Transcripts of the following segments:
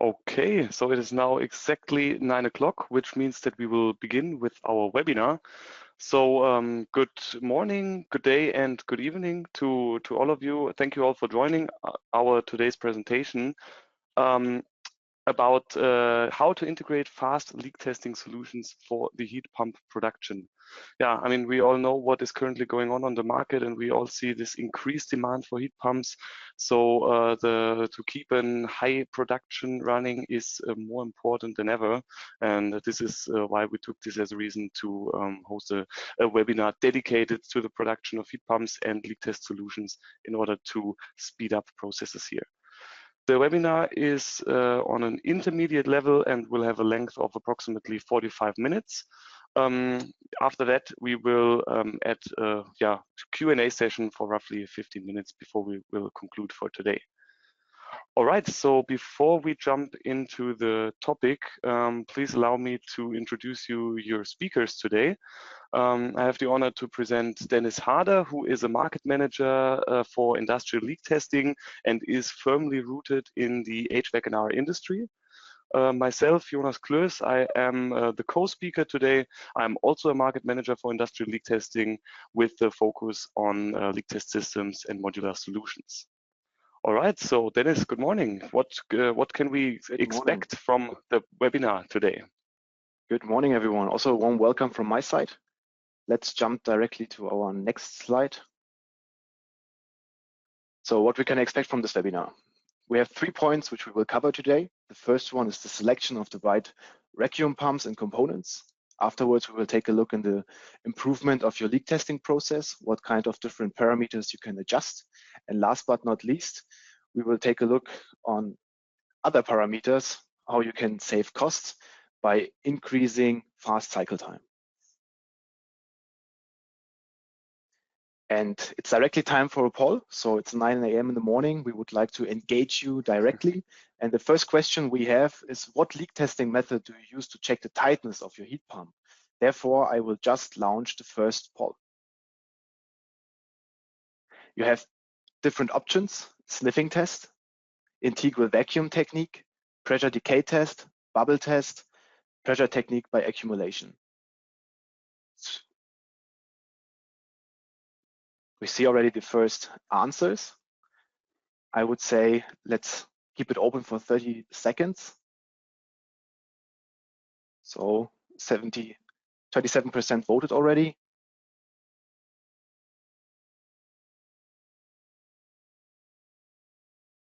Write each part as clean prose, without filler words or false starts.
Okay, so it is now exactly 9 o'clock, which means that we will begin with our webinar. So good morning, good day, and good evening to all of you. Thank you all for joining our today's presentation about how to integrate fast leak testing solutions for the heat pump production. Yeah, I mean, we all know what is currently going on the market, and we all see this increased demand for heat pumps. So to keep a high production running is more important than ever. And this is why we took this as a reason to host a webinar dedicated to the production of heat pumps and leak test solutions in order to speed up processes here. The webinar is on an intermediate level and will have a length of approximately 45 minutes. After that, we will add a Q&A session for roughly 15 minutes before we will conclude for today. All right, so before we jump into the topic, please allow me to introduce you your speakers today. I have the honor to present Dennis Harder, who is a market manager for industrial leak testing and is firmly rooted in the HVAC&R industry. Myself, Jonas Klöß, I am the co-speaker today. I'm also a market manager for industrial leak testing with the focus on leak test systems and modular solutions. All right, so Dennis, good morning. What can we expect from the webinar today? Good morning, everyone. Also, a warm welcome from my side. Let's jump directly to our next slide. So what we can expect from this webinar. We have 3 points which we will cover today. The first one is the selection of the right vacuum pumps and components. Afterwards, we will take a look in the improvement of your leak testing process, what kind of different parameters you can adjust. And last but not least, we will take a look on other parameters, how you can save costs by increasing fast cycle time. And it's directly time for a poll. So it's 9 a.m. in the morning. We would like to engage you directly. And the first question we have is, what leak testing method do you use to check the tightness of your heat pump? Therefore, I will just launch the first poll. You have different options: sniffing test, integral vacuum technique, pressure decay test, bubble test, pressure technique by accumulation. We see already the first answers. I would say let's keep it open for 30 seconds. So 27% voted already.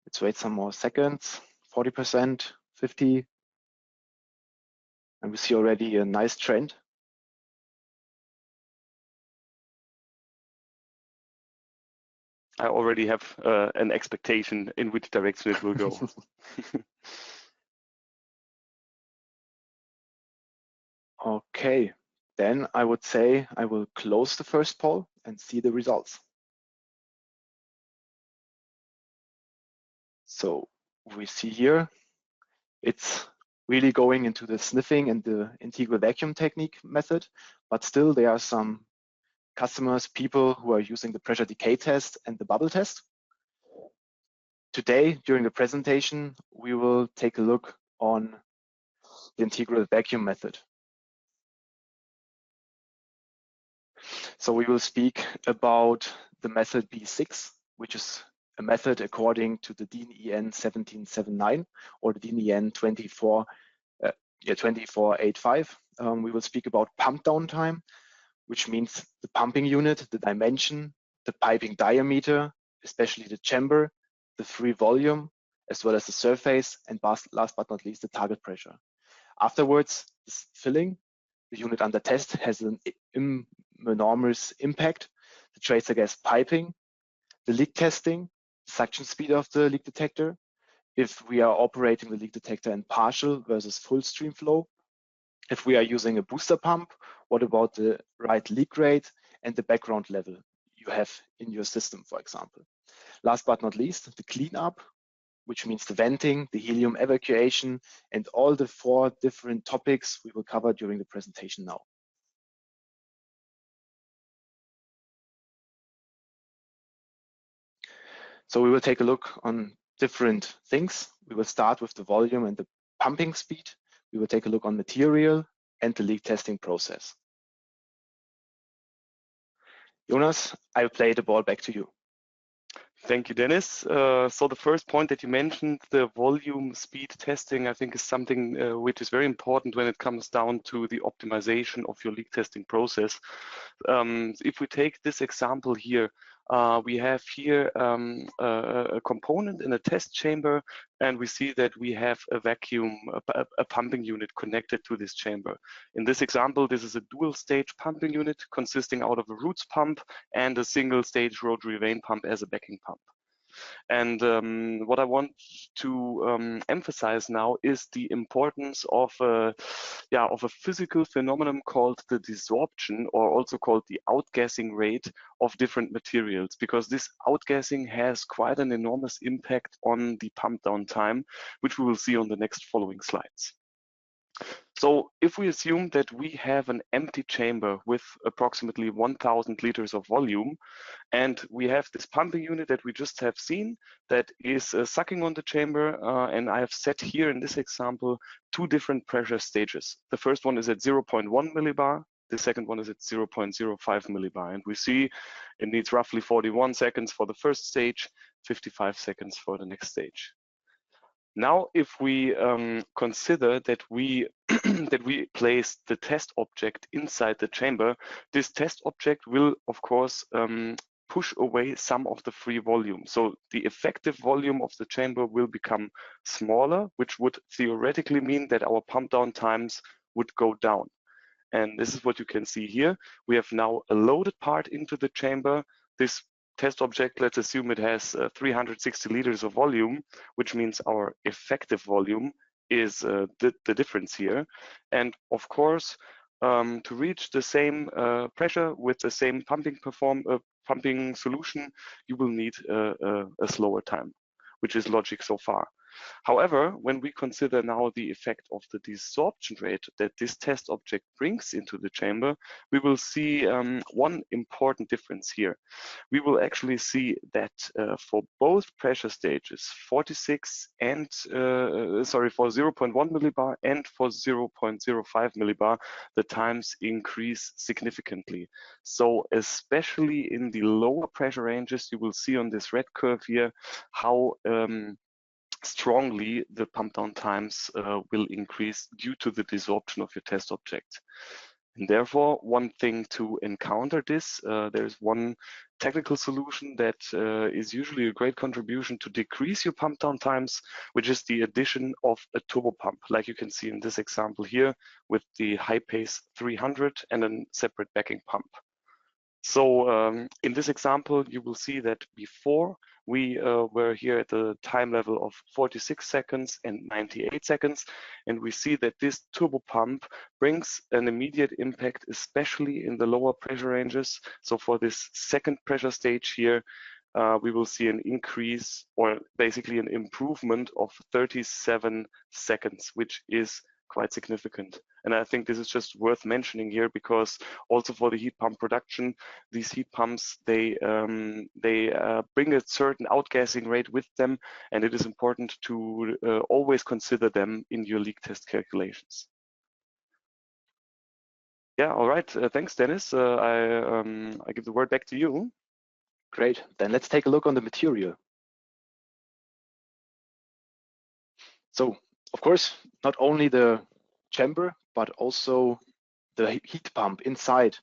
Let's wait some more seconds. 40%, 50%. And we see already a nice trend. I already have an expectation in which direction it will go. Okay, then I would say I will close the first poll and see the results. So we see here, it's really going into the sniffing and the integral vacuum technique method, but still there are some customers, people who are using the pressure decay test and the bubble test. Today, during the presentation, we will take a look on the integral vacuum method. So we will speak about the method B6, which is a method according to the DIN EN 1779 or the DIN EN 2485. We will speak about pump downtime, which means the pumping unit, the dimension, the piping diameter, especially the chamber, the free volume, as well as the surface, and last but not least, the target pressure. Afterwards, this filling, the unit under test has an enormous impact. The tracer gas piping, the leak testing, suction speed of the leak detector, if we are operating the leak detector in partial versus full stream flow, if we are using a booster pump, what about the right leak rate and the background level you have in your system, for example. Last but not least, the cleanup, which means the venting, the helium evacuation, and all the 4 different topics we will cover during the presentation now. So we will take a look on different things. we will start with the volume and the pumping speed. We will take a look on material and the leak testing process. Jonas, I'll play the ball back to you. Thank you, Dennis. So the first point that you mentioned, the volume speed testing, I think is something which is very important when it comes down to the optimization of your leak testing process. If we take this example here, we have here a component in a test chamber, and we see that we have a vacuum, a pumping unit connected to this chamber. In this example, this is a dual stage pumping unit consisting out of a roots pump and a single stage rotary vane pump as a backing pump. And what I want to emphasize now is the importance of a physical phenomenon called the desorption, or also called the outgassing rate of different materials, because this outgassing has quite an enormous impact on the pump down time, which we will see on the next following slides. So if we assume that we have an empty chamber with approximately 1,000 liters of volume, and we have this pumping unit that we just have seen that is sucking on the chamber, and I have set here in this example 2 different pressure stages. The first one is at 0.1 millibar, the second one is at 0.05 millibar, and we see it needs roughly 41 seconds for the first stage, 55 seconds for the next stage. Now, if we consider that we that we place the test object inside the chamber, this test object will, of course, push away some of the free volume. So the effective volume of the chamber will become smaller, which would theoretically mean that our pump down times would go down. And this is what you can see here. We have now a loaded part into the chamber. This test object, let's assume it has 360 liters of volume, which means our effective volume is the difference here. And of course, to reach the same pressure with the same pumping solution, you will need a slower time, which is logic so far. However, when we consider now the effect of the desorption rate that this test object brings into the chamber, we will see one important difference here. We will actually see that for both pressure stages, 46 and for 0.1 millibar and for 0.05 millibar, the times increase significantly. So especially in the lower pressure ranges, you will see on this red curve here how strongly the pump down times will increase due to the desorption of your test object. And therefore, one thing to encounter this, there's one technical solution that is usually a great contribution to decrease your pump down times, which is the addition of a turbo pump, like you can see in this example here with the Hi-Pace 300 and a separate backing pump. So in this example, you will see that before we were here at the time level of 46 seconds and 98 seconds, and we see that this turbo pump brings an immediate impact, especially in the lower pressure ranges. So for this second pressure stage here, we will see an increase, or basically an improvement of 37 seconds, which is quite significant. And I think this is just worth mentioning here, because also for the heat pump production, these heat pumps, they bring a certain outgassing rate with them, and it is important to always consider them in your leak test calculations. Yeah, all right. Thanks, Dennis. I give the word back to you. Great. Then let's take a look on the material. So, of course, not only the chamber, but also the heat pump inside,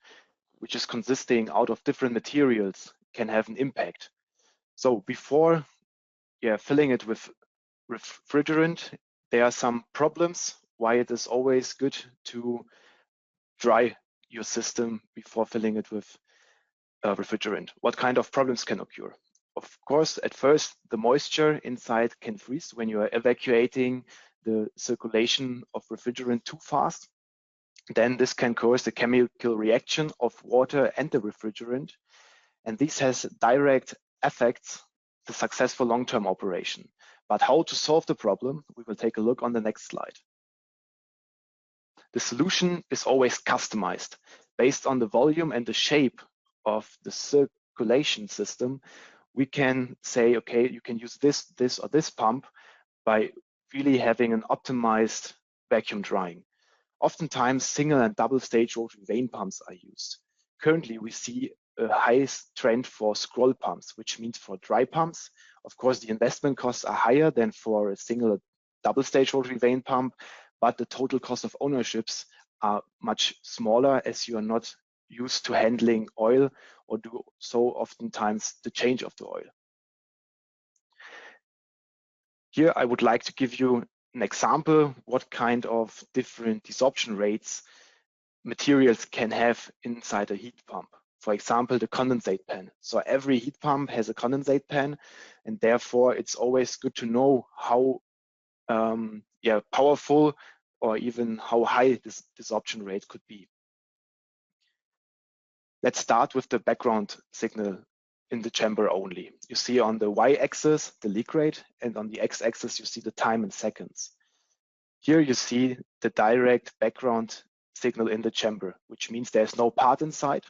which is consisting out of different materials, can have an impact. So before filling it with refrigerant, there are some problems why it is always good to dry your system before filling it with refrigerant. What kind of problems can occur? Of course, at first, the moisture inside can freeze when you are evacuating the circulation of refrigerant too fast. Then this can cause the chemical reaction of water and the refrigerant. And this has direct effects the successful long-term operation. But how to solve the problem, we will take a look on the next slide. The solution is always customized based on the volume and the shape of the circulation system. We can say, okay, you can use this or this pump, by really having an optimized vacuum drying. Oftentimes, single and double stage rotary vane pumps are used. Currently, we see a high trend for scroll pumps, which means for dry pumps. Of course, the investment costs are higher than for a single double stage rotary vane pump, but the total cost of ownerships are much smaller as you are not used to handling oil or do so oftentimes the change of the oil. Here, I would like to give you an example what kind of different desorption rates materials can have inside a heat pump. For example, the condensate pan. So every heat pump has a condensate pan, and therefore it's always good to know how powerful or even how high this desorption rate could be. Let's start with the background signal in the chamber only. You see on the y-axis the leak rate, and on the x-axis you see the time in seconds. Here you see the direct background signal in the chamber, which means there's no part inside.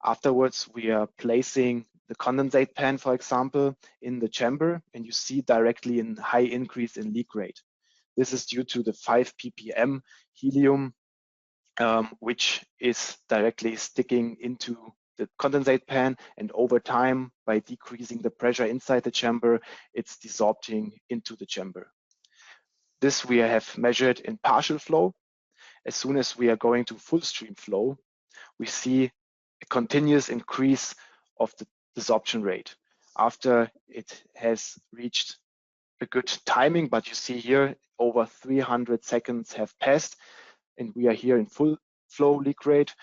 Afterwards, we are placing the condensate pan, for example, in the chamber, and you see directly a high increase in leak rate. This is due to the 5 ppm helium, which is directly sticking into the condensate pan, and over time, by decreasing the pressure inside the chamber, it's desorbing into the chamber. This we have measured in partial flow. As soon as we are going to full stream flow, we see a continuous increase of the desorption rate after it has reached a good timing, but you see here over 300 seconds have passed and we are here in full flow leak rate.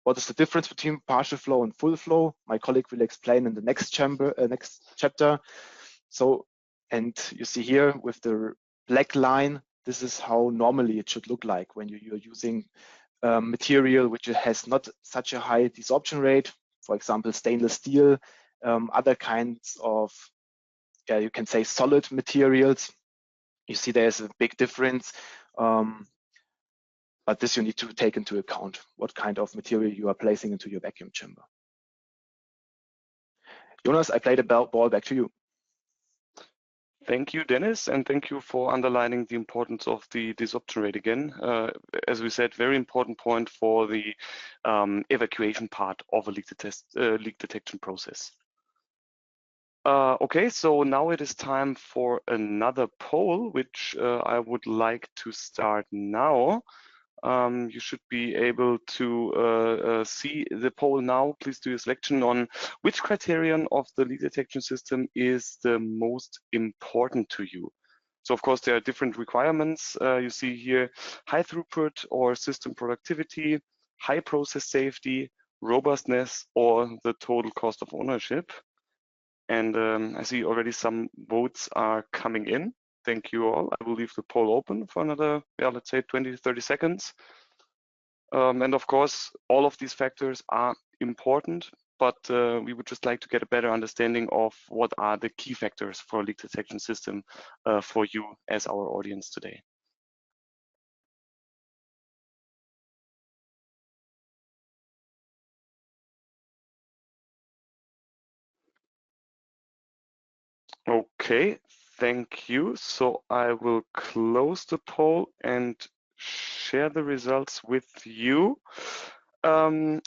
What is the difference between partial flow and full flow? My colleague will explain in the next chapter. So, and you see here with the black line, this is how normally it should look like when you're using material which has not such a high desorption rate, for example, stainless steel, other kinds of, you can say solid materials. You see there's a big difference, but this you need to take into account, what kind of material you are placing into your vacuum chamber. Jonas, I play the ball back to you. Thank you, Dennis, and thank you for underlining the importance of the desorption rate again. As we said, very important point for the evacuation part of a leak detection process. Okay, so now it is time for another poll, which I would like to start now. You should be able to see the poll now. Please do your selection on which criterion of the leak detection system is the most important to you. So of course there are different requirements. You see here high throughput or system productivity, high process safety, robustness, or the total cost of ownership. And I see already some votes are coming in. Thank you all. I will leave the poll open for another, let's say 20 to 30 seconds. And of course, all of these factors are important, but we would just like to get a better understanding of what are the key factors for a leak detection system for you as our audience today. Okay, thank you. So I will close the poll and share the results with you. So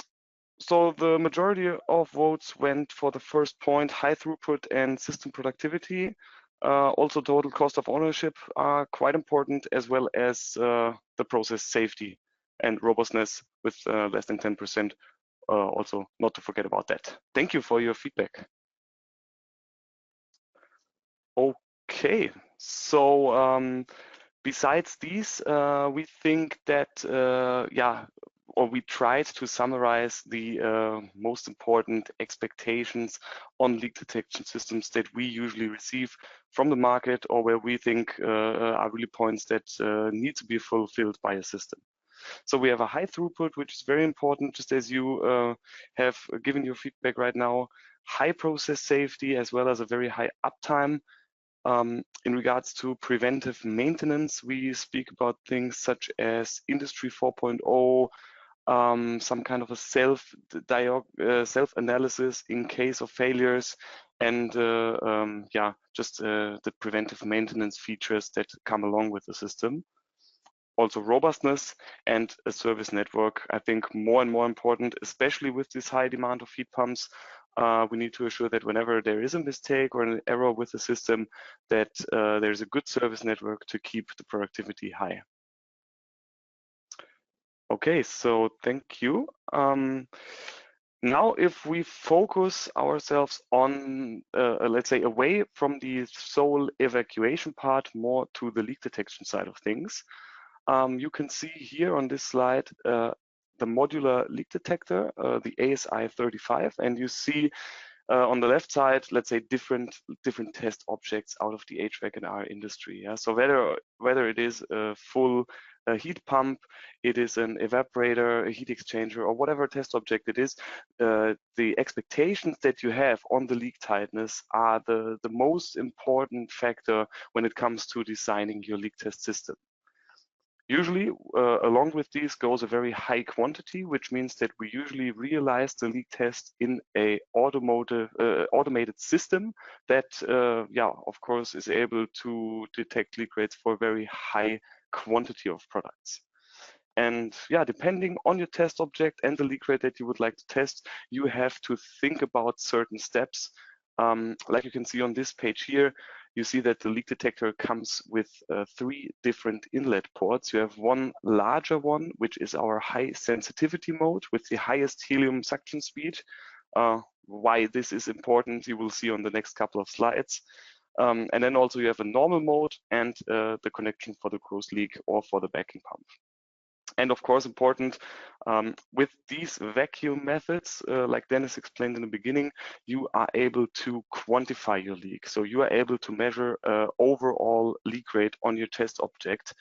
the majority of votes went for the first point, high throughput and system productivity. Also total cost of ownership are quite important, as well as the process safety and robustness with less than 10%. Also not to forget about that. Thank you for your feedback. Okay, so besides these, we think that, or we tried to summarize the most important expectations on leak detection systems that we usually receive from the market, or where we think are really points that need to be fulfilled by a system. So we have a high throughput, which is very important, just as you have given your feedback right now, high process safety, as well as a very high uptime. In regards to preventive maintenance, we speak about things such as Industry 4.0, some kind of a self-analysis in case of failures, and just the preventive maintenance features that come along with the system. Also robustness and a service network, I think more and more important, especially with this high demand of heat pumps. We need to assure that whenever there is a mistake or an error with the system, that there's a good service network to keep the productivity high. Okay, so thank you. Now, if we focus ourselves on, let's say, away from the sole evacuation part, more to the leak detection side of things, you can see here on this slide the modular leak detector, the ASI 35, and you see on the left side, let's say, different test objects out of the HVAC and R industry. Yeah? So whether it is a full heat pump, it is an evaporator, a heat exchanger, or whatever test object it is, the expectations that you have on the leak tightness are the most important factor when it comes to designing your leak test system. Usually, along with these goes a very high quantity, which means that we usually realize the leak test in a automated system that, of course, is able to detect leak rates for a very high quantity of products. And depending on your test object and the leak rate that you would like to test, you have to think about certain steps. Like you can see on this page here, you see that the leak detector comes with 3 different inlet ports. You have one larger one, which is our high sensitivity mode with the highest helium suction speed. Why this is important, you will see on the next couple of slides. And then also you have a normal mode and the connection for the gross leak or for the backing pump. And of course, important, with these vacuum methods, like Dennis explained in the beginning, you are able to quantify your leak. So you are able to measure overall leak rate on your test object.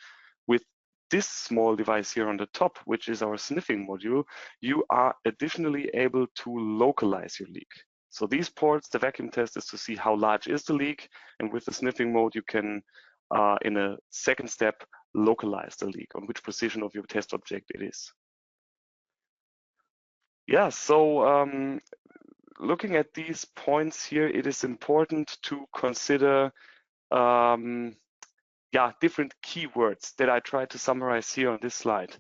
With this small device here on the top, which is our sniffing module, you are additionally able to localize your leak. So these ports, the vacuum test is to see how large is the leak, and with the sniffing mode, you can, in a second step, localize the leak, on which position of your test object it is. Yeah, so looking at these points here, it is important to consider different keywords that I try to summarize here on this slide.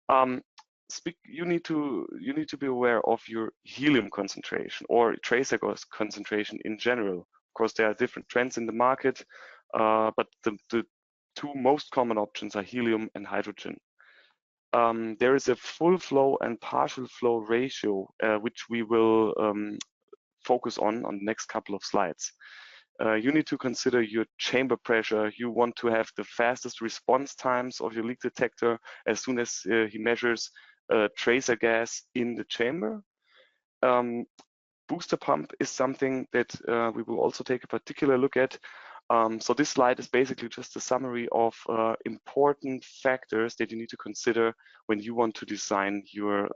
You need to be aware of your helium concentration or tracer gas concentration in general. Of course, there are different trends in the market, but the 2 most common options are helium and hydrogen. There is a full flow and partial flow ratio, which we will focus on the next couple of slides. You need to consider your chamber pressure. You want to have the fastest response times of your leak detector as soon as he measures tracer gas in the chamber. Booster pump is something that we will also take a particular look at. So this slide is basically just a summary of important factors that you need to consider when you want to design your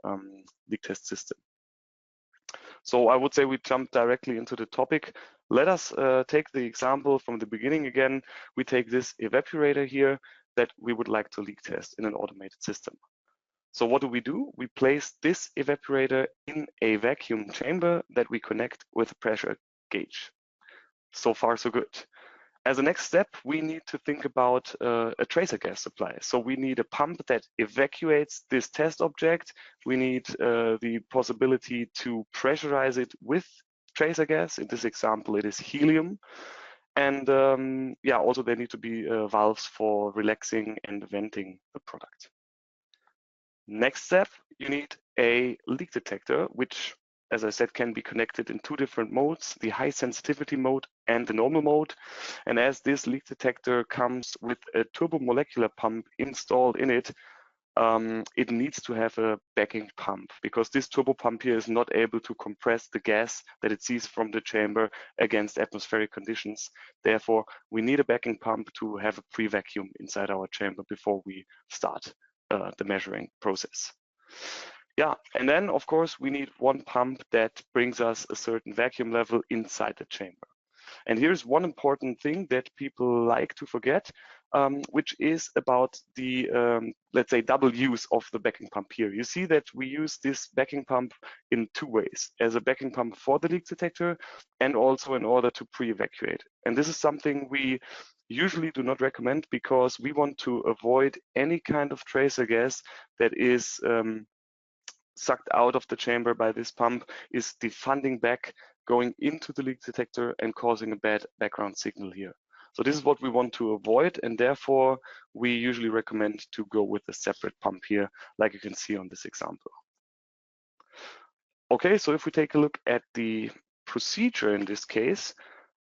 leak test system. So I would say we jump directly into the topic. Let us take the example from the beginning again. We take this evaporator here that we would like to leak test in an automated system. So what do? We place this evaporator in a vacuum chamber that we connect with a pressure gauge. So far, so good. As a next step, we need to think about a tracer gas supply. So we need a pump that evacuates this test object. We need the possibility to pressurize it with tracer gas. In this example, it is helium. And also there need to be valves for relaxing and venting the product. Next step, you need a leak detector, which, as I said, can be connected in 2 different modes, the high sensitivity mode and the normal mode. And as this leak detector comes with a turbomolecular pump installed in it, it needs to have a backing pump, because this turbo pump here is not able to compress the gas that it sees from the chamber against atmospheric conditions. Therefore, we need a backing pump to have a pre-vacuum inside our chamber before we start the measuring process. Yeah, and then of course we need one pump that brings us a certain vacuum level inside the chamber. And here's one important thing that people like to forget. which is about the, let's say, double use of the backing pump here. You see that we use this backing pump in two ways, as a backing pump for the leak detector and also in order to pre-evacuate. And this is something we usually do not recommend because we want to avoid any kind of tracer gas that is sucked out of the chamber by this pump, is defunding back, going into the leak detector and causing a bad background signal here. So this is what we want to avoid, and therefore we usually recommend to go with a separate pump here, like you can see on this example. Okay, so if we take a look at the procedure in this case,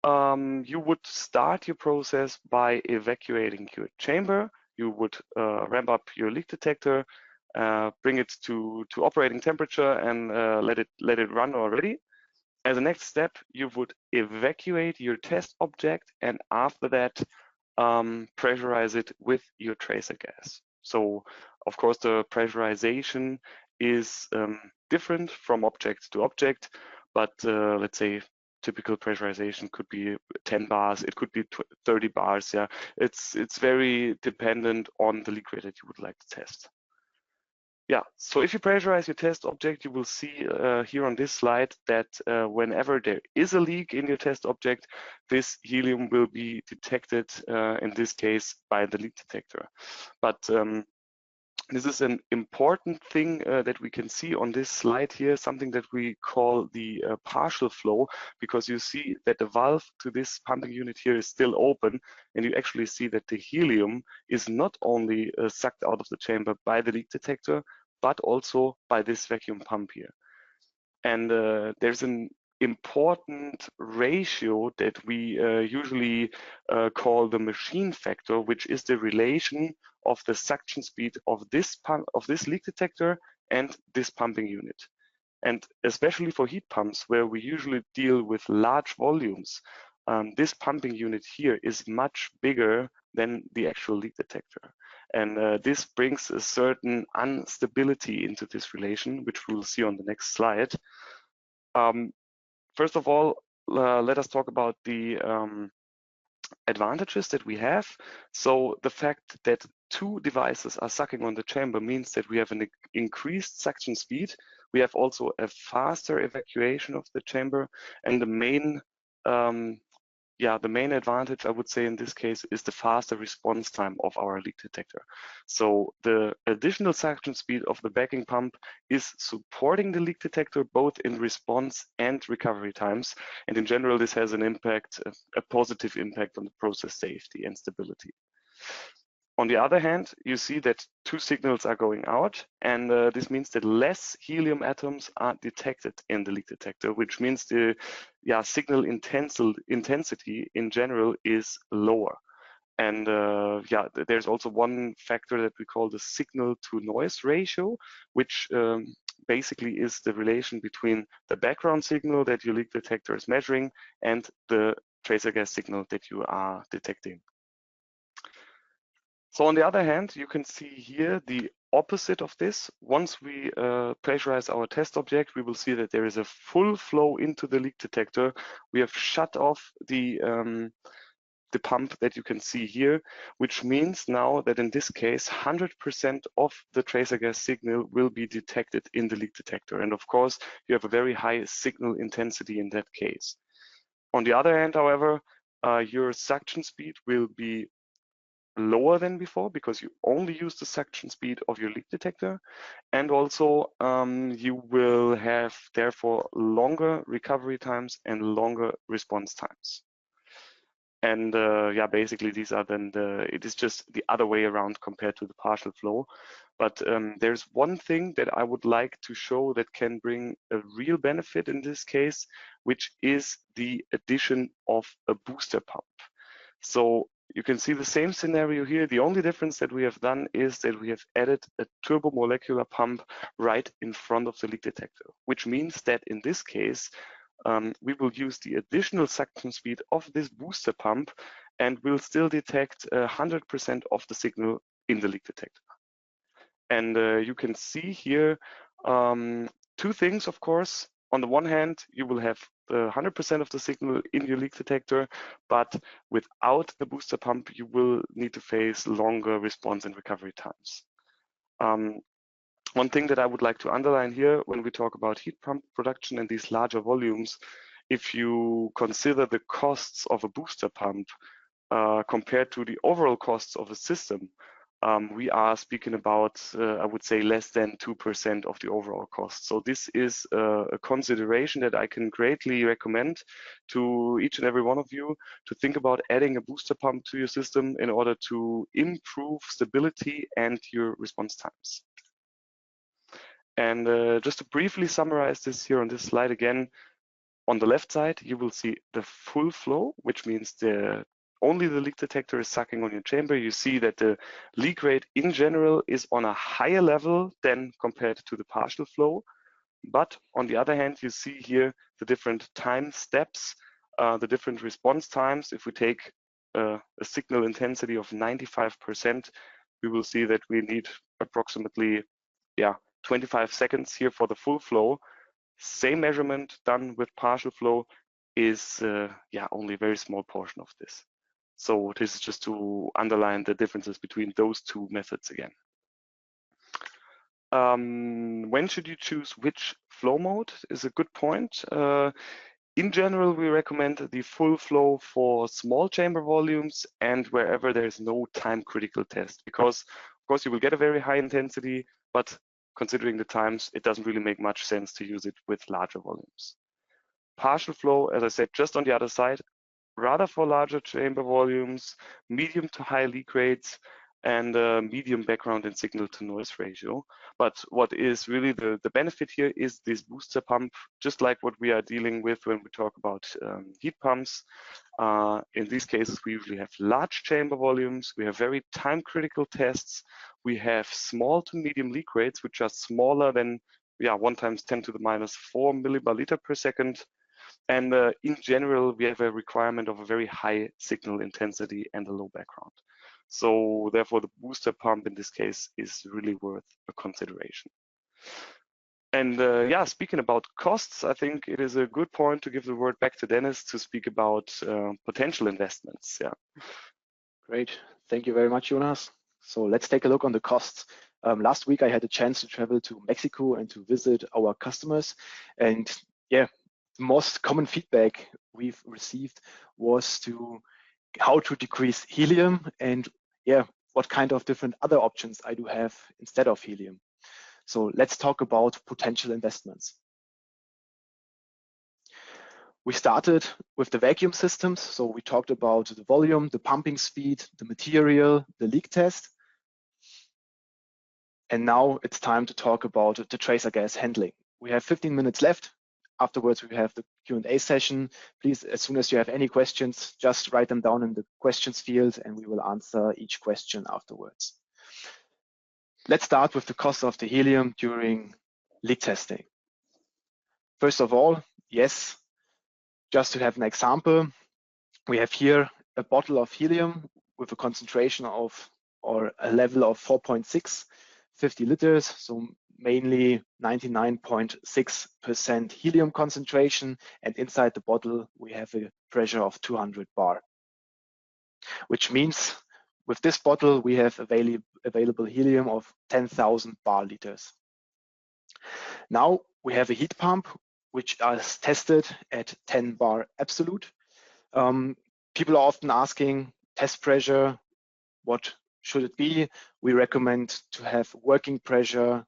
you would start your process by evacuating your chamber. You would ramp up your leak detector, bring it to operating temperature, and let it run already. As a next step, you would evacuate your test object, and after that, pressurize it with your tracer gas. So, of course, the pressurization is different from object to object, but let's say typical pressurization could be 10 bars, it could be 30 bars. Yeah, it's very dependent on the leak rate that you would like to test. Yeah, so if you pressurize your test object, you will see here on this slide that whenever there is a leak in your test object, this helium will be detected, in this case, by the leak detector. But this is an important thing that we can see on this slide here, something that we call the partial flow, because you see that the valve to this pumping unit here is still open, and you actually see that the helium is not only sucked out of the chamber by the leak detector, but also by this vacuum pump here. And there's an important ratio that we usually call the machine factor, which is the relation of the suction speed of this pump, of this leak detector and this pumping unit. And especially for heat pumps, where we usually deal with large volumes, this pumping unit here is much bigger than the actual leak detector. And this brings a certain instability into this relation, which we'll see on the next slide. First of all, let us talk about the advantages that we have. So the fact that two devices are sucking on the chamber means that we have an increased suction speed. We have also a faster evacuation of the chamber, and the main advantage, I would say, in this case is the faster response time of our leak detector. So the additional suction speed of the backing pump is supporting the leak detector both in response and recovery times. And in general, this has an impact, a positive impact on the process safety and stability. On the other hand, you see that two signals are going out, and this means that less helium atoms are detected in the leak detector, which means the signal intensity in general is lower. And there's also one factor that we call the signal to noise ratio, which basically is the relation between the background signal that your leak detector is measuring and the tracer gas signal that you are detecting. So on the other hand, you can see here the opposite of this. Once we pressurize our test object, we will see that there is a full flow into the leak detector. We have shut off the pump that you can see here, which means now that in this case, 100% of the tracer gas signal will be detected in the leak detector. And of course, you have a very high signal intensity in that case. On the other hand, however, your suction speed will be lower than before because you only use the suction speed of your leak detector, and also you will have therefore longer recovery times and longer response times. And basically these are then it is just the other way around compared to the partial flow. But there's one thing that I would like to show that can bring a real benefit in this case, which is the addition of a booster pump. So you can see the same scenario here. The only difference that we have done is that we have added a turbomolecular pump right in front of the leak detector, which means that in this case, we will use the additional suction speed of this booster pump and will still detect 100% of the signal in the leak detector. And you can see here two things, of course. On the one hand, you will have the 100% of the signal in your leak detector, but without the booster pump, you will need to face longer response and recovery times. One thing that I would like to underline here when we talk about heat pump production and these larger volumes, if you consider the costs of a booster pump compared to the overall costs of a system, we are speaking about, I would say, less than 2% of the overall cost. So this is a consideration that I can greatly recommend to each and every one of you to think about adding a booster pump to your system in order to improve stability and your response times. And just to briefly summarize this here on this slide again, on the left side, you will see the full flow, which means only the leak detector is sucking on your chamber. You see that the leak rate in general is on a higher level than compared to the partial flow. But on the other hand, you see here the different time steps, the different response times. If we take a signal intensity of 95%, we will see that we need approximately 25 seconds here for the full flow. Same measurement done with partial flow is only a very small portion of this. So this is just to underline the differences between those two methods again. When should you choose which flow mode is a good point. In general, we recommend the full flow for small chamber volumes and wherever there is no time critical test, because of course you will get a very high intensity, but considering the times, it doesn't really make much sense to use it with larger volumes. Partial flow, as I said, just on the other side, rather for larger chamber volumes, medium to high leak rates, and medium background and signal to noise ratio. But what is really the benefit here is this booster pump, just like what we are dealing with when we talk about heat pumps. In these cases, we usually have large chamber volumes, we have very time critical tests, we have small to medium leak rates, which are smaller than 1 × 10⁻⁴ millibar liter per second. And in general, we have a requirement of a very high signal intensity and a low background. So therefore, the booster pump in this case is really worth a consideration. And speaking about costs, I think it is a good point to give the word back to Dennis to speak about potential investments. Great. Thank you very much, Jonas. So let's take a look on the costs. Last week, I had a chance to travel to Mexico and to visit our customers. And the most common feedback we've received was how to decrease helium and what kind of different other options I do have instead of helium. So let's talk about potential investments. We started with the vacuum systems. So we talked about the volume, the pumping speed, the material, the leak test. And now it's time to talk about the tracer gas handling. We have 15 minutes left. Afterwards, we have the Q&A session. Please, as soon as you have any questions, just write them down in the questions field and we will answer each question afterwards. Let's start with the cost of the helium during leak testing. First of all, yes, just to have an example, we have here a bottle of helium with a concentration of, or a level of 4.6, 50 liters, so mainly 99.6% helium concentration, and inside the bottle we have a pressure of 200 bar, which means with this bottle we have available helium of 10,000 bar liters. Now we have a heat pump which is tested at 10 bar absolute. People are often asking test pressure, what should it be? We recommend to have working pressure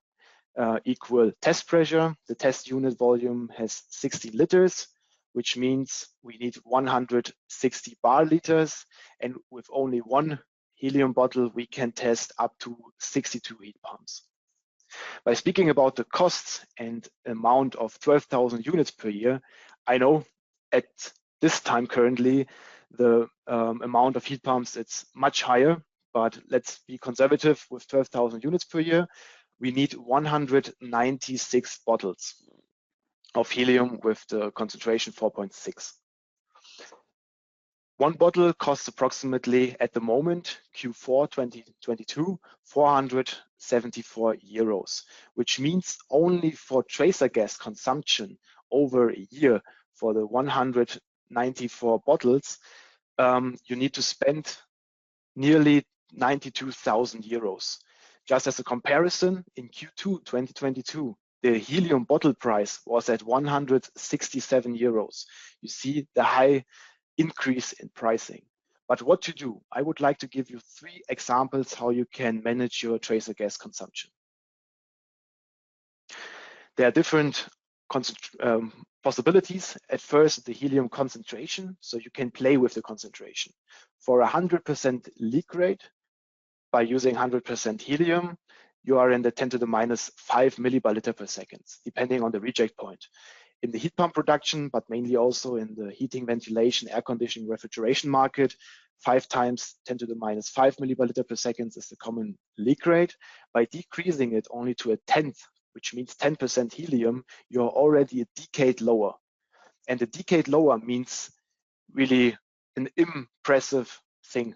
equal test pressure. The test unit volume has 60 liters, which means we need 160 bar liters. And with only one helium bottle, we can test up to 62 heat pumps. By speaking about the costs and amount of 12,000 units per year, I know at this time currently, the amount of heat pumps, it's much higher, but let's be conservative with 12,000 units per year. We need 196 bottles of helium with the concentration 4.6. One bottle costs approximately, at the moment, Q4 2022, 474 euros, which means only for tracer gas consumption over a year, for the 194 bottles, you need to spend nearly 92,000 euros. Just as a comparison, in Q2 2022, the helium bottle price was at 167 euros. You see the high increase in pricing. But what to do? I would like to give you 3 examples how you can manage your tracer gas consumption. There are different possibilities. At first, the helium concentration, so you can play with the concentration. For 100% leak rate, by using 100% helium, you are in the 10 to the minus 5 millibar liter per second, depending on the reject point. In the heat pump production, but mainly also in the heating, ventilation, air conditioning, refrigeration market, 5 times 10 to the minus 5 millibar liter per second is the common leak rate. By decreasing it only to a tenth, which means 10% helium, you're already a decade lower. And a decade lower means really an impressive thing.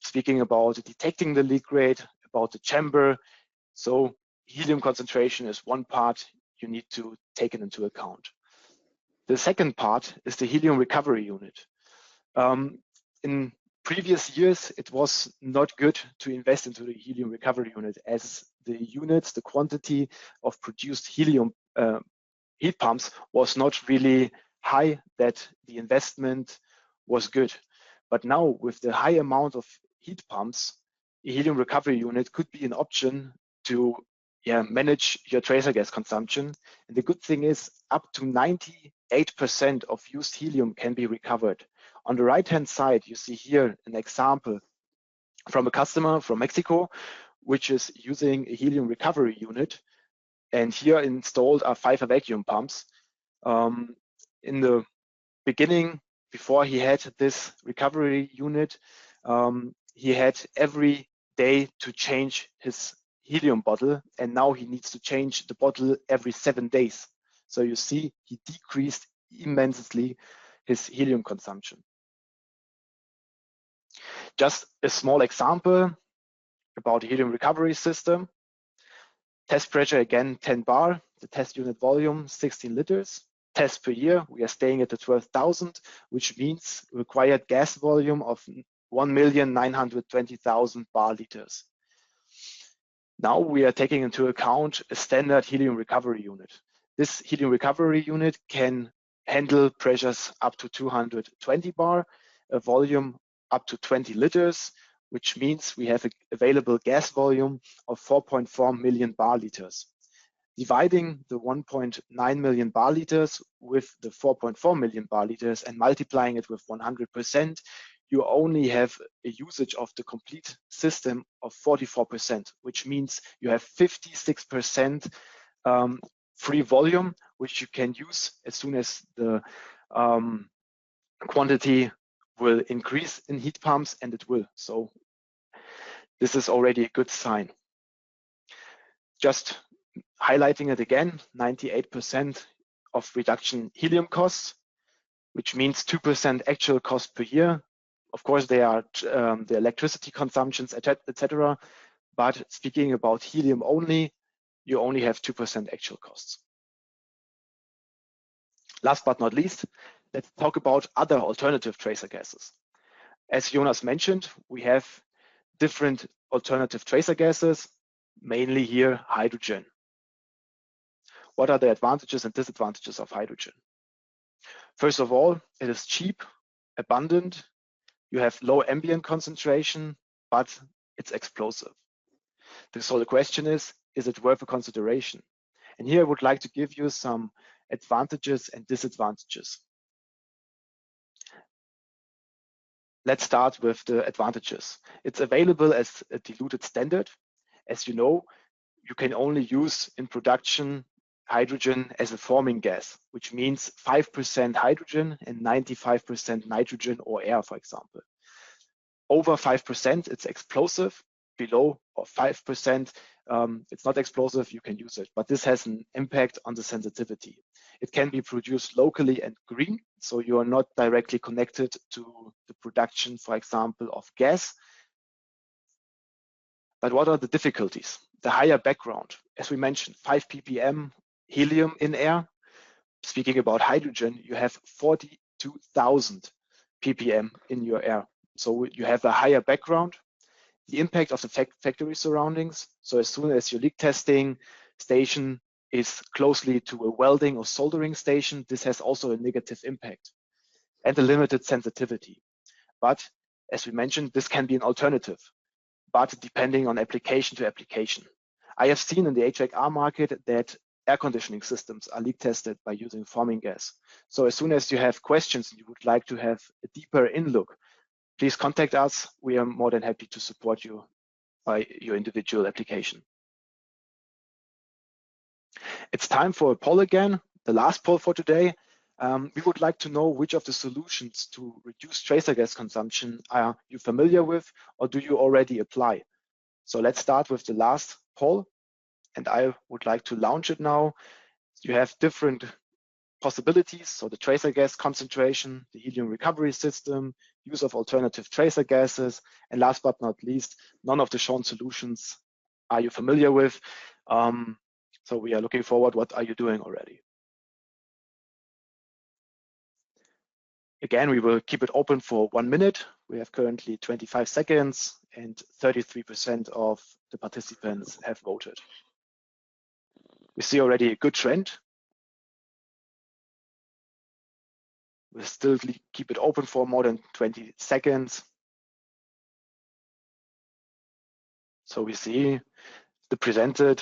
Speaking about detecting the leak rate, about the chamber. So helium concentration is one part you need to take it into account. The second part is the helium recovery unit. In previous years, it was not good to invest into the helium recovery unit, as the units, the quantity of produced helium heat pumps was not really high, that the investment was good. But now with the high amount of heat pumps, a helium recovery unit could be an option to manage your tracer gas consumption. And the good thing is up to 98% of used helium can be recovered. On the right-hand side, you see here an example from a customer from Mexico, which is using a helium recovery unit. And here installed are Pfeiffer vacuum pumps. In the beginning, before he had this recovery unit, he had every day to change his helium bottle, and now he needs to change the bottle every 7 days. So you see, he decreased immensely his helium consumption. Just a small example about the helium recovery system. Test pressure again 10 bar, the test unit volume 16 liters. Test per year, we are staying at the 12,000, which means required gas volume of 1,920,000 bar liters. Now we are taking into account a standard helium recovery unit. This helium recovery unit can handle pressures up to 220 bar, a volume up to 20 liters, which means we have an available gas volume of 4.4 million bar liters. Dividing the 1.9 million bar liters with the 4.4 million bar liters and multiplying it with 100%, you only have a usage of the complete system of 44%, which means you have 56% free volume, which you can use as soon as the quantity will increase in heat pumps, and it will. So this is already a good sign. Just highlighting it again, 98% of reduction helium costs, which means 2% actual cost per year. Of course, there are the electricity consumptions, etc. But speaking about helium only, you only have 2% actual costs. Last but not least, let's talk about other alternative tracer gases. As Jonas mentioned, we have different alternative tracer gases, mainly here hydrogen. What are the advantages and disadvantages of hydrogen? First of all, it is cheap, abundant, you have low ambient concentration, but it's explosive. So the question is it worth a consideration? And here I would like to give you some advantages and disadvantages. Let's start with the advantages. It's available as a diluted standard. As you know, you can only use in production hydrogen as a forming gas, which means 5% hydrogen and 95% nitrogen or air, for example. Over 5%, it's explosive. Below or 5%, it's not explosive, you can use it. But this has an impact on the sensitivity. It can be produced locally and green, so you are not directly connected to the production, for example, of gas. But what are the difficulties? The higher background, as we mentioned, 5 ppm helium in air, speaking about hydrogen, you have 42,000 ppm in your air. So you have a higher background. The impact of the factory surroundings. So as soon as your leak testing station is closely to a welding or soldering station, this has also a negative impact, and a limited sensitivity. But as we mentioned, this can be an alternative, but depending on application to application. I have seen in the HVAC market that air conditioning systems are leak tested by using foaming gas. So as soon as you have questions and you would like to have a deeper in-look, please contact us. We are more than happy to support you by your individual application. It's time for a poll again, the last poll for today. We would like to know which of the solutions to reduce tracer gas consumption are you familiar with, or do you already apply? So let's start with the last poll, and I would like to launch it now. You have different possibilities, so the tracer gas concentration, the helium recovery system, use of alternative tracer gases, and last but not least, none of the shown solutions are you familiar with. So we are looking forward, what are you doing already? Again, we will keep it open for 1 minute. We have currently 25 seconds and 33% of the participants have voted. We see already a good trend. We'll still keep it open for more than 20 seconds. So we see the presented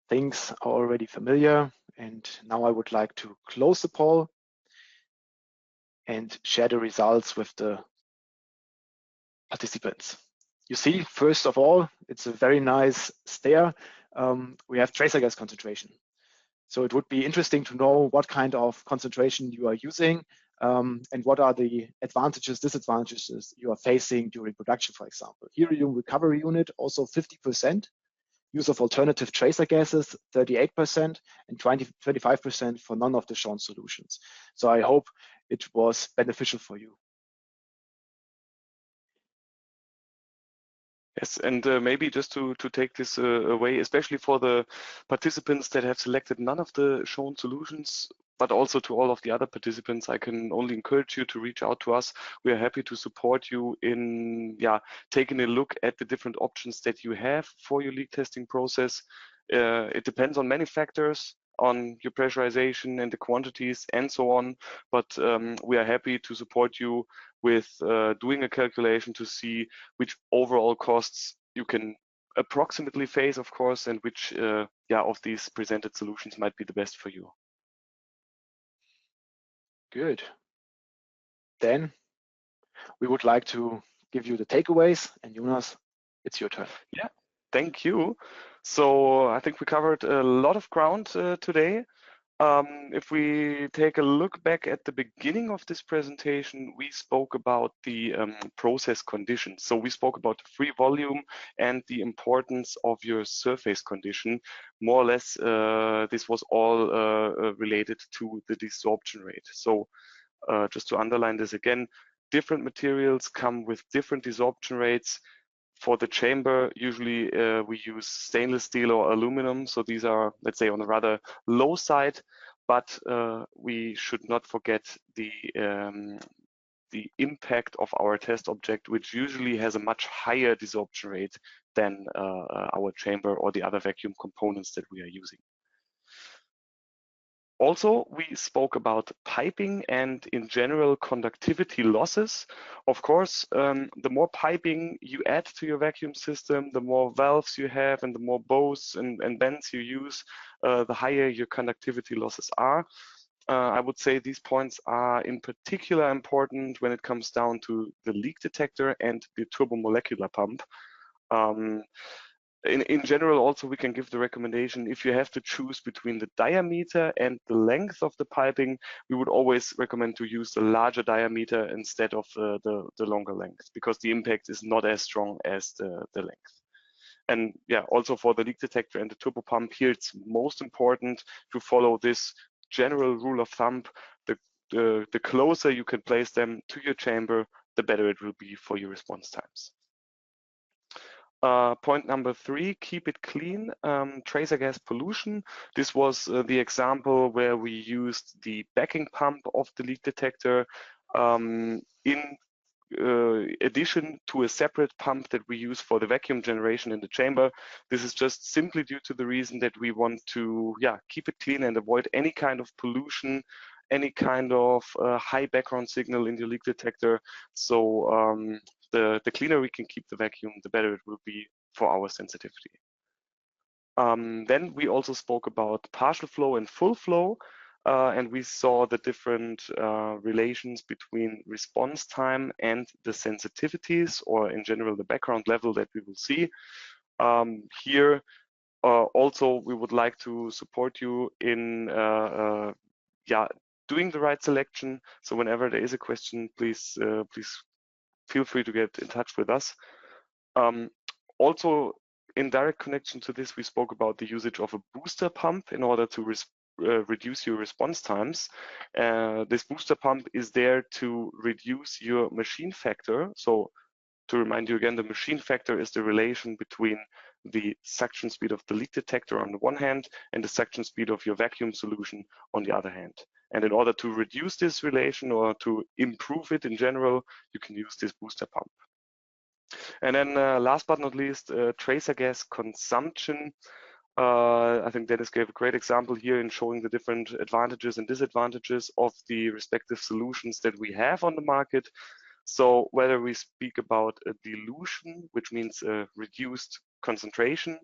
things are already familiar. And now I would like to close the poll and share the results with the participants. You see, first of all, it's a very nice stair. We have tracer gas concentration. So it would be interesting to know what kind of concentration you are using and what are the advantages, disadvantages you are facing during production, for example. Helium recovery unit, also 50%. Use of alternative tracer gases, 38%, and 25% for none of the shown solutions. So I hope it was beneficial for you. Yes, and maybe just to take this away, especially for the participants that have selected none of the shown solutions, but also to all of the other participants, I can only encourage you to reach out to us. We are happy to support you in taking a look at the different options that you have for your leak testing process. It depends on many factors, on your pressurization and the quantities and so on, but we are happy to support you with doing a calculation to see which overall costs you can approximately face, of course, and which of these presented solutions might be the best for you. Good. Then we would like to give you the takeaways, and Jonas, it's your turn. Yeah, thank you. So I think we covered a lot of ground today. If we take a look back at the beginning of this presentation, we spoke about the process conditions. So we spoke about the free volume and the importance of your surface condition. More or less, this was all related to the desorption rate. So just to underline this again, different materials come with different desorption rates. For the chamber, usually we use stainless steel or aluminum. So these are, let's say, on a rather low side, but we should not forget the impact of our test object, which usually has a much higher desorption rate than our chamber or the other vacuum components that we are using. Also, we spoke about piping and in general conductivity losses. Of course, the more piping you add to your vacuum system, the more valves you have and the more bows and bends you use, the higher your conductivity losses are. I would say these points are in particular important when it comes down to the leak detector and the turbomolecular pump. In general, also, we can give the recommendation, if you have to choose between the diameter and the length of the piping, we would always recommend to use the larger diameter instead of the longer length, because the impact is not as strong as the length. And yeah, also for the leak detector and the turbo pump here, it's most important to follow this general rule of thumb. The closer you can place them to your chamber, the better it will be for your response times. Point number 3, keep it clean. Tracer gas pollution. This was the example where we used the backing pump of the leak detector in addition to a separate pump that we use for the vacuum generation in the chamber. This is just simply due to the reason that we want to keep it clean and avoid any kind of pollution, any kind of high background signal in the leak detector. So the cleaner we can keep the vacuum, the better it will be for our sensitivity. Then we also spoke about partial flow and full flow. And we saw the different relations between response time and the sensitivities, or in general, the background level that we will see. Here, also, we would like to support you in doing the right selection. So whenever there is a question, please feel free to get in touch with us. Also, in direct connection to this, we spoke about the usage of a booster pump in order to reduce your response times. This booster pump is there to reduce your machine factor. So to remind you again, the machine factor is the relation between the suction speed of the leak detector on the one hand and the suction speed of your vacuum solution on the other hand. And in order to reduce this relation or to improve it in general, you can use this booster pump. And then last but not least, tracer gas consumption. I think Dennis gave a great example here in showing the different advantages and disadvantages of the respective solutions that we have on the market. So whether we speak about a dilution, which means a reduced concentration,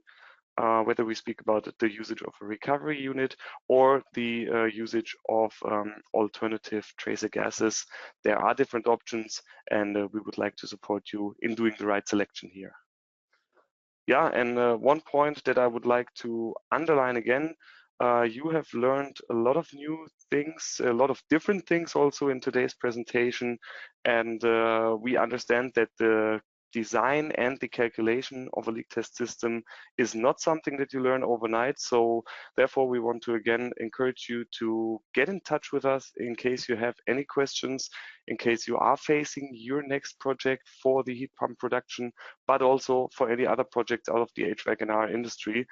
whether we speak about the usage of a recovery unit or the usage of alternative tracer gases, there are different options, and we would like to support you in doing the right selection here. Yeah, and one point that I would like to underline again, you have learned a lot of new things, a lot of different things also in today's presentation, and we understand that the design and the calculation of a leak test system is not something that you learn overnight. So therefore, we want to again encourage you to get in touch with us in case you have any questions, in case you are facing your next project for the heat pump production, but also for any other projects out of the HVAC and R industry.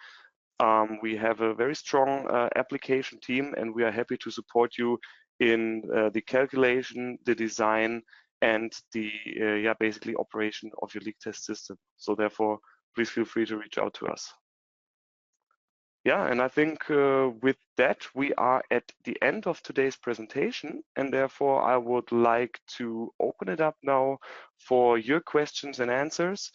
We have a very strong application team, and we are happy to support you in the calculation, the design, and the basically operation of your leak test system. So therefore, please feel free to reach out to us. Yeah, and I think with that, we are at the end of today's presentation, and therefore I would like to open it up now for your questions and answers.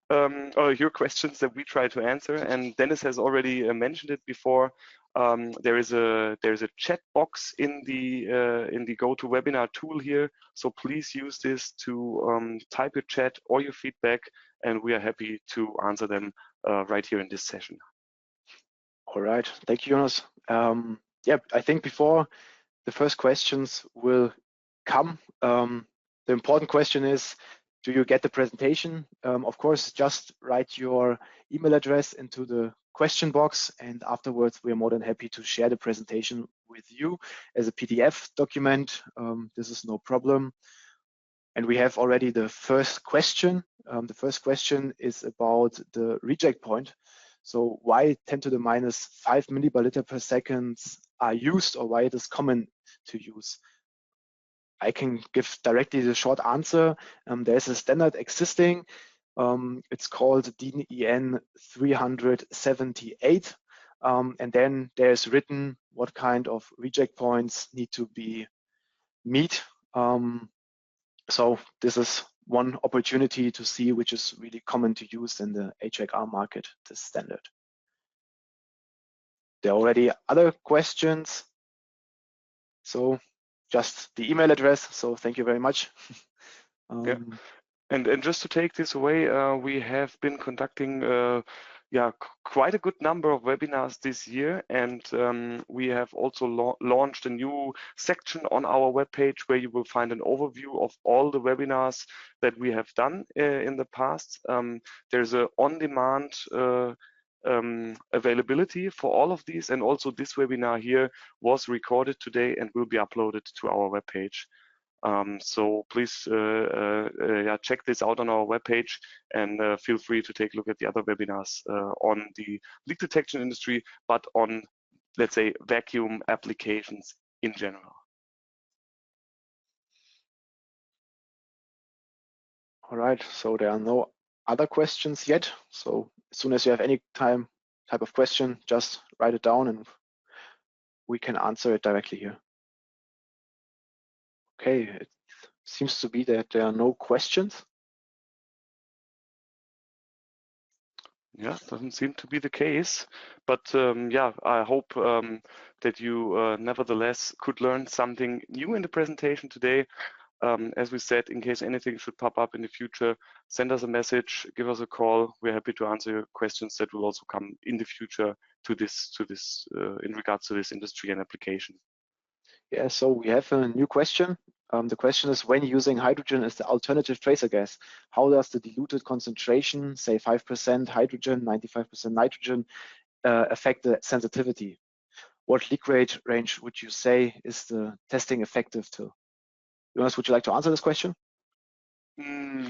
Or your questions that we try to answer. And Dennis has already mentioned it before. There is a chat box in the GoToWebinar tool here. So please use this to type your chat or your feedback, and we are happy to answer them right here in this session. All right, thank you, Jonas. Yeah, I think before the first questions will come, the important question is, do you get the presentation? Of course, just write your email address into the question box, and afterwards we are more than happy to share the presentation with you as a PDF document. This is no problem. And we have already the first question. The first question is about the reject point. So why 10 to the minus 5 millibar liter per second are used, or why it is common to use? I can give directly the short answer. There's a standard existing. It's called DIN EN 378. And then there's written what kind of reject points need to be met. So this is one opportunity to see which is really common to use in the HVAC market, this standard. There are already other questions. So just the email address. So thank you very much. Yeah. And just to take this away, we have been conducting quite a good number of webinars this year, and we have also launched a new section on our webpage where you will find an overview of all the webinars that we have done in the past. There's an on-demand availability for all of these, and also this webinar here was recorded today and will be uploaded to our webpage. So please check this out on our webpage, and feel free to take a look at the other webinars on the leak detection industry, but on, let's say, vacuum applications in general. All right, so there are no other questions yet. So as soon as you have any type of question, just write it down and we can answer it directly here. Okay, it seems to be that there are no questions. Yeah, doesn't seem to be the case, but yeah, I hope that you nevertheless could learn something new in the presentation today. As we said, in case anything should pop up in the future, send us a message, give us a call. We're happy to answer your questions that will also come in the future to this in regards to this industry and application. Yeah, so we have a new question. The question is, when using hydrogen as the alternative tracer gas, how does the diluted concentration, say 5% hydrogen, 95% nitrogen, affect the sensitivity? What leak rate range would you say is the testing effective to? Jonas, would you like to answer this question?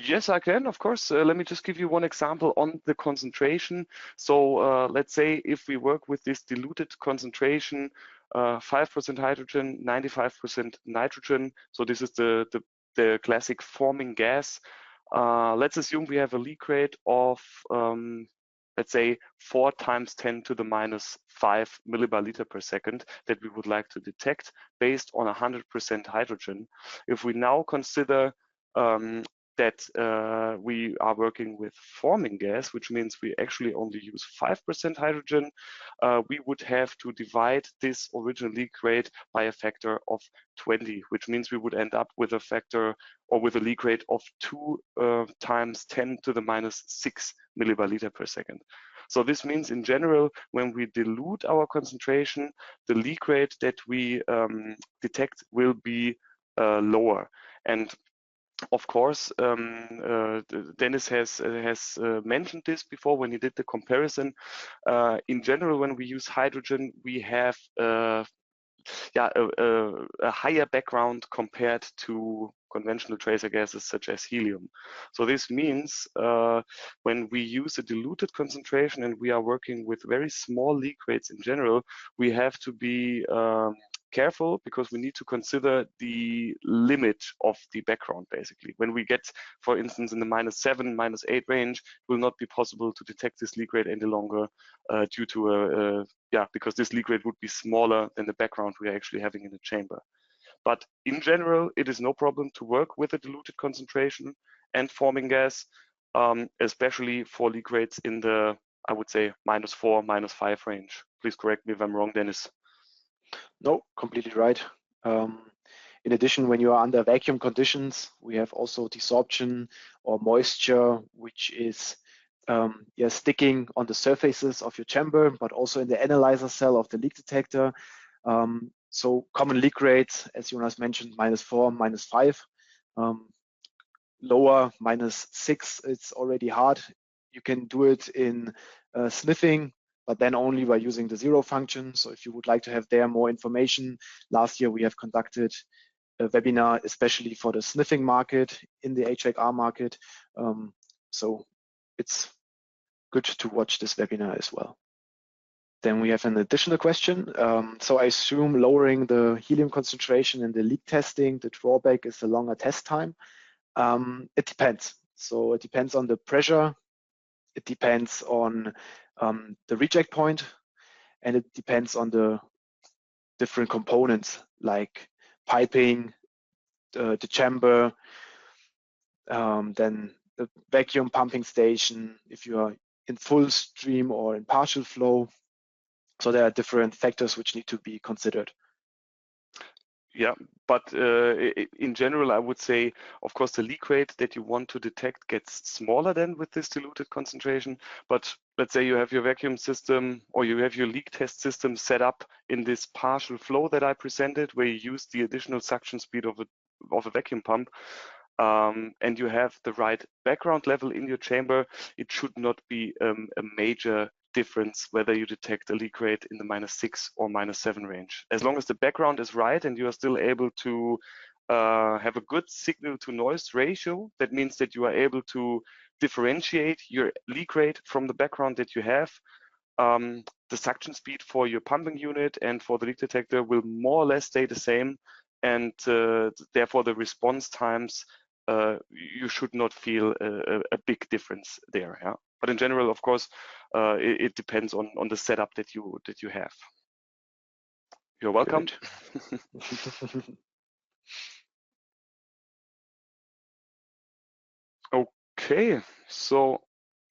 Yes, I can, of course. Let me just give you one example on the concentration. So let's say if we work with this diluted concentration, 5% hydrogen, 95% nitrogen. So this is the classic forming gas. Let's assume we have a leak rate of, let's say, 4 × 10⁻⁵ millibar liter per second that we would like to detect based on 100% hydrogen. If we now consider that we are working with forming gas, which means we actually only use 5% hydrogen, we would have to divide this original leak rate by a factor of 20, which means we would end up with a factor or with a leak rate of 2 × 10⁻⁶ millibar liter per second. So this means in general, when we dilute our concentration, the leak rate that we detect will be lower. And of course, Dennis has mentioned this before when he did the comparison. In general, when we use hydrogen, we have a higher background compared to conventional tracer gases such as helium. So this means when we use a diluted concentration and we are working with very small leak rates in general, we have to be careful because we need to consider the limit of the background basically. When we get, for instance, in the -7, -8 range, it will not be possible to detect this leak rate any longer due to because this leak rate would be smaller than the background we are actually having in the chamber. But in general, it is no problem to work with a diluted concentration and forming gas, especially for leak rates in the, I would say, -4, -5 range. Please correct me if I'm wrong, Dennis. No, completely right. In addition, when you are under vacuum conditions, we have also desorption or moisture, which is sticking on the surfaces of your chamber, but also in the analyzer cell of the leak detector. So common leak rates, as Jonas mentioned, -4, -5. Lower, -6, it's already hard. You can do it in sniffing, but then only by using the zero function. So if you would like to have there more information, last year we have conducted a webinar especially for the sniffing market in the HVAC market. So it's good to watch this webinar as well. Then we have an additional question. So I assume lowering the helium concentration in the leak testing, the drawback is the longer test time. It depends. So it depends on the pressure. It depends on the reject point, and it depends on the different components like piping, the chamber, then the vacuum pumping station, if you are in full stream or in partial flow. So there are different factors which need to be considered. Yeah, but in general, I would say, of course, the leak rate that you want to detect gets smaller than with this diluted concentration. But let's say you have your vacuum system or you have your leak test system set up in this partial flow that I presented, where you use the additional suction speed of a vacuum pump, and you have the right background level in your chamber, it should not be a major difference whether you detect a leak rate in the -6 or -7 range. As long as the background is right and you are still able to have a good signal to noise ratio. That means that you are able to differentiate your leak rate from the background that you have. The suction speed for your pumping unit and for the leak detector will more or less stay the same, and therefore the response times, you should not feel a big difference there. Yeah? But in general, of course, it depends on the setup that you have. You're welcome. Okay, so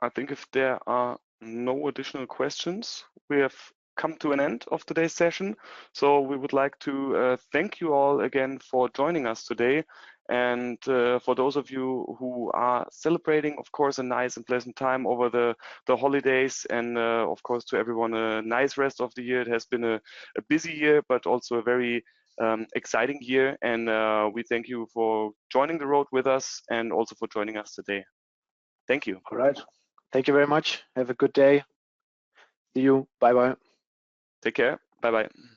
I think if there are no additional questions, we have come to an end of today's session. So we would like to thank you all again for joining us today. And for those of you who are celebrating, of course, a nice and pleasant time over the holidays, and of course to everyone a nice rest of the year. It has been a busy year, but also a very exciting year, and we thank you for joining the road with us and also for joining us today. Thank you. All right. Thank you very much. Have a good day. See you. Bye-bye. Take care. Bye-bye.